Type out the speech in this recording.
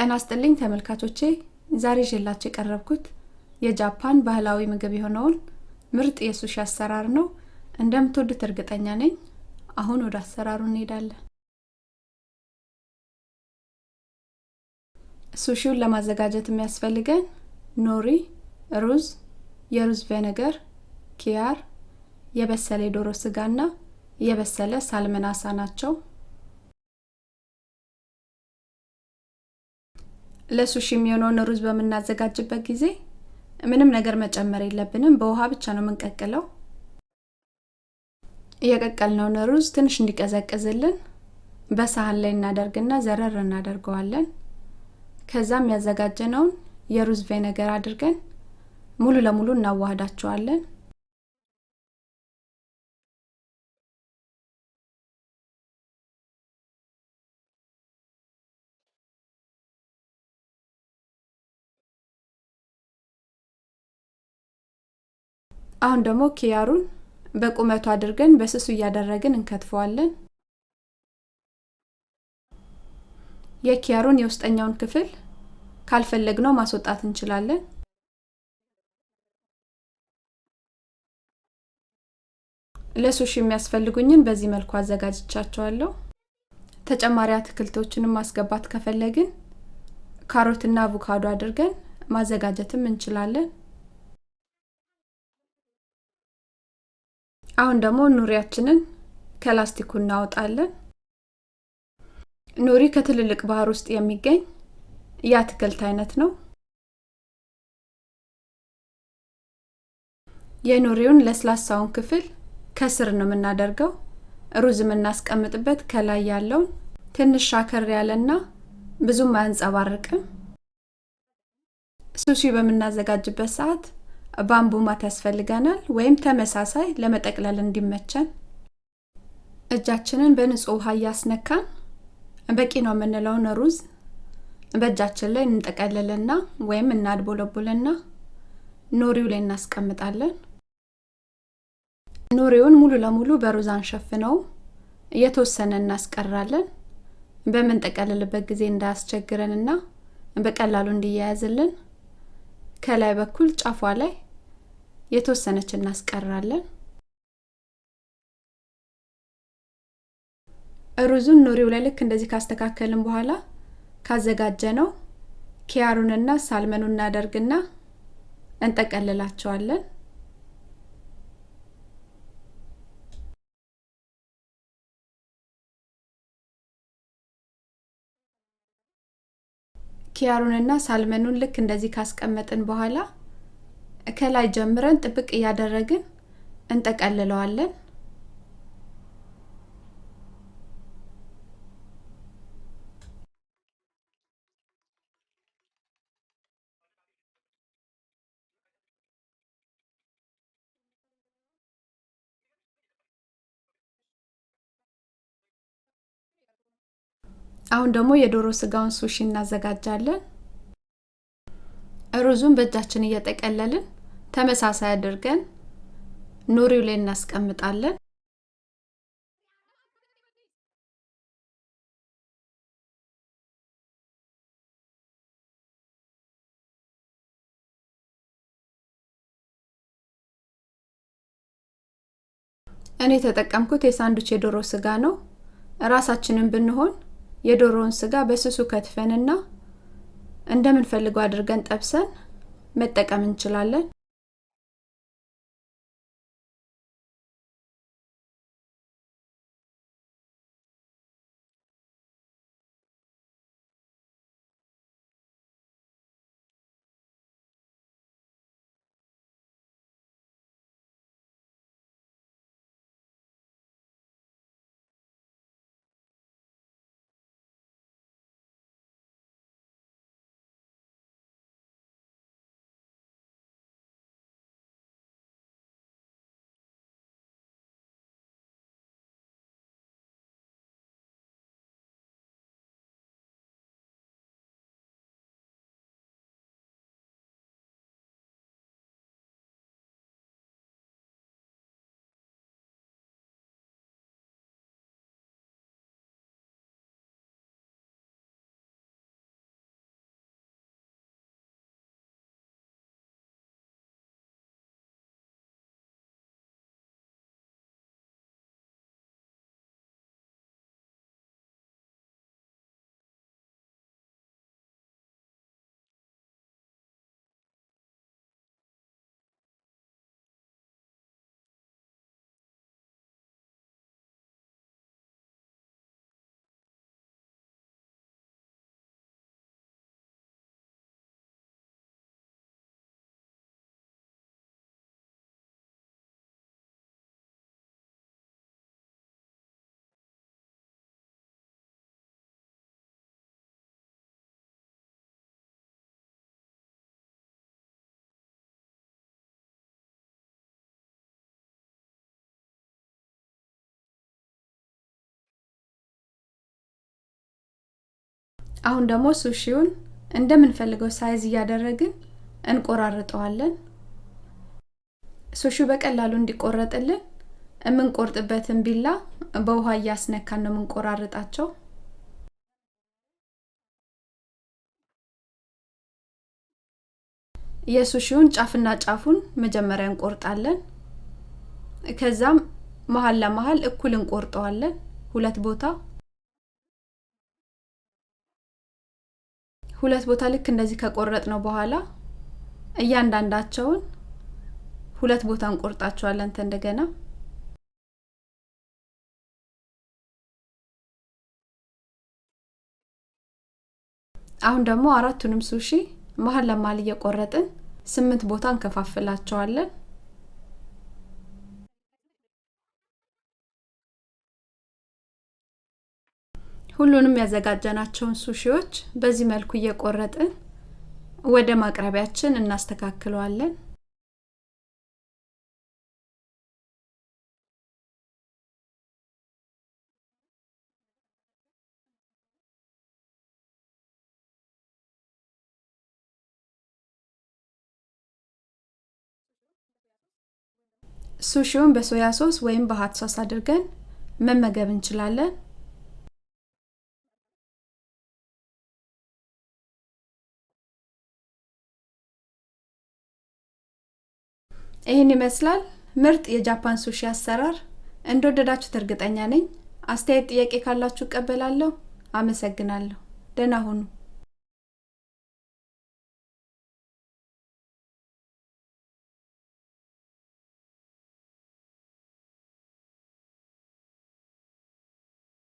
ጤና ይስጥልኝ ተመልካቾቼ ዛሬ ይዤላችሁ የቀረብኩት የጃፓን ባህላዊ ምግብ የሆነውን ምርጥ የሱሺ አሰራር ነው። እንደምትወዱት እርግጠኛ ነኝ። አሁን ወደ አሰራሩ እንሄዳለን። ሱሺውን ለማዘጋጀት የሚያስፈልገን ኖሪ፣ ሩዝ፣ የሩዝ ቪኔጋር፣ ኪያር፣ የበሰለ ዶሮ ስጋና የበሰለ ሳልመን አሳ ናቸው። ለሱሺ የሚሆነውን ሩዝ በመናዘጋጅበት ጊዜ ምንም ነገር መጨመር የለብንም። በውሃ ብቻ ነው የምንቀቅለው። የቀቀልነውን ሩዝ ትንሽ እንዲቀዘቅዝልን በሳህን ላይ እናደርግና ዘረር እናደርገዋለን። ከዛም ያዘጋጀነውን የሩዝ ቪኔጋር አድርገን ሙሉ ለሙሉ እናዋህዳቸዋለን። አሁን ደግሞ ኪያሩን በቁመቱ አድርገን በስሱ ያደረግን እንከትፈዋለን። የኪያሩን የውስጠኛውን ክፍል ካልፈለግነው ማስወጣት እንችላለን። ለሱሺ የሚያስፈልጉኝን በዚህ መልኩ አዘጋጅቻቸዋለሁ። ተጨማሪ አትክልቶችንም ማስገባት ከፈለግን ካሮትና አቮካዶ አድርገን ማዘጋጀትም እንችላለን። አሁን ደግሞ ኑሪያችንን ከላስቲኩ እናወጣለን። ኑሪ ከትልልቅ ባህር ውስጥ የሚገኝ የአትክልት አይነት ነው። የኑሪውን ለስላሳውን ክፍል ከስር ነው የምናደርገው። ሩዝ የምናስቀምጥበት ከላይ ያለው ትንሽ ሻከር ያለና ብዙም አያንጸባርቅም። ሱሺ በመናዘጋጅበት ሰዓት ባምቡ ማት ያስፈልጋናል ወይም ተመሳሳይ ለመጠቅለል እንዲመቸን። እጃችንን በንጹህ ውሃ ያስነካን በቂ ነው የምንለውን ሩዝ በእጃችን ላይ እንጠቀልልና ወይም እናድቦለቡልና ኑሪው ላይ እናስቀምጣለን። ኑሪውን ሙሉ ለሙሉ በሩዝ አንሸፍነው የተወሰነ እናስቀራለን። በመንጠቀለልበት ጊዜ እንዳያስቸግረንና በቀላሉ እንዲያያዝልን ከላይ በኩል ጫፏ ላይ የተወሰነች እናስቀራለን። ሩዙን ኑሪው ላይ ልክ እንደዚህ ካስተካከልን በኋላ ካዘጋጀነው ኪያሩንና ሳልመኑን እናደርግና እንጠቀልላቸዋለን። ኪያሩንና ሳልመኑን ልክ እንደዚህ ካስቀመጥን በኋላ ከላይ ጀምረን ጥብቅ ያደረግን እንጠቀልለዋለን። አሁን ደግሞ የዶሮ ስጋውን ሱሺ እናዘጋጃለን። ሩዙን በእጃችን እየጠቀለልን ተመሳሳይ አድርገን ኑሪው ላይ እናስቀምጣለን። እኔ ተጠቀምኩት የሳንዱች የዶሮ ስጋ ነው። ራሳችንን ብንሆን የዶሮውን ስጋ በስሱ ከትፈንና እንደምንፈልገው አድርገን ጠብሰን መጠቀም እንችላለን። አሁን ደግሞ ሱሺውን እንደምንፈልገው ሳይዝ ያደረግን እንቆራርጠዋለን። ሱሺው በቀላሉ እንዲቆረጥልን እምንቆርጥበትን ቢላ በውሃ ያስነካን ነው የምንቆራርጣቸው። የሱሺውን ጫፍና ጫፉን መጀመሪያ እንቆርጣለን። ከዛም መሃል ለመሃል እኩል እንቆርጠዋለን ሁለት ቦታ ልክ እንደዚህ ከቆረጥነው በኋላ እያንዳንዳቸውን ሁለት ቦታ እንቆርጣቸዋለን እንደገና። አሁን ደግሞ አራቱንም ሱሺ መሃል ለመሃል እየቆረጥን 8 ቦታ እንከፋፍላቸዋለን። ሁሉንም ያዘጋጀናቸውን ሱሺዎች በዚህ መልኩ እየቆረጥን ወደ ማቅረቢያችን እናስተካክለዋለን። ሱሺውን በሶያ ሶስ ወይም በሃት ሶስ አድርገን መመገብ እንችላለን። ይሄን ይመስላል ምርጥ የጃፓን ሱሺ አሰራር። እንደወደዳችሁት እርግጠኛ ነኝ። አስተያየት ጥያቄ ካላችሁ እቀበላለሁ። አመሰግናለሁ። ደህና ሁኑ።